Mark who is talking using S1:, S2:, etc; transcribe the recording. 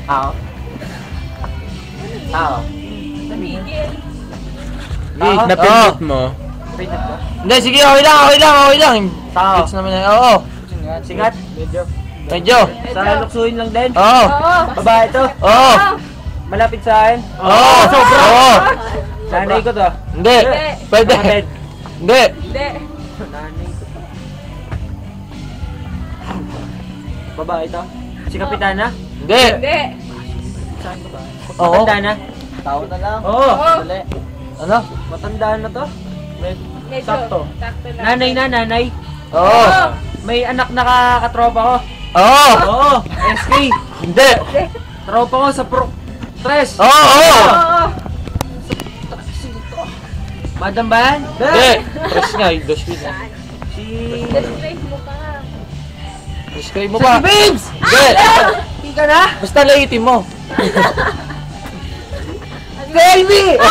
S1: Ako. Ako.
S2: Tumigil.
S3: Napindot mo.
S1: Pindot ko.
S3: Hindi, sige, okay lang.
S1: Tao.
S3: Gets naman yan. Oo.
S1: Singat.
S3: Medyo.
S1: Sa luksuin lang din.
S3: Oo.
S1: Babae to.
S3: Oo.
S1: Malapit sa akin.
S3: Oo.
S1: Sobra.
S3: Oo.
S1: Nanay ko to.
S3: Hindi. Pwede.
S1: Kapatid.
S3: Hindi.
S2: Hindi.
S1: Nanay ko to. Babae to. Si Kapitana?
S3: Hindi.
S2: Hindi.
S1: Saan ba?
S3: Oo.
S1: Matanda na?
S4: Tao na lang.
S1: Oo.
S4: Dali.
S3: Ano?
S1: Matanda na to.
S2: Medyo.
S1: Sakto.
S2: Sakto lang.
S1: Nanay.
S3: Oo.
S1: May anak na katropa ko.
S3: Oo.
S1: Oo. SK.
S3: Hindi.
S1: Tropa ko sa Pro. Tres.
S3: Oo.
S2: Oo.
S1: Madam ba yan?
S3: Hindi. Press nga, dos yun.
S1: Si...
S2: Describe mo pa.
S3: Prescribe mo
S1: Si
S3: pa.
S1: Babes!
S3: Hindi.
S1: Hindi ka na?
S3: Basta laitin mo.
S1: Baby!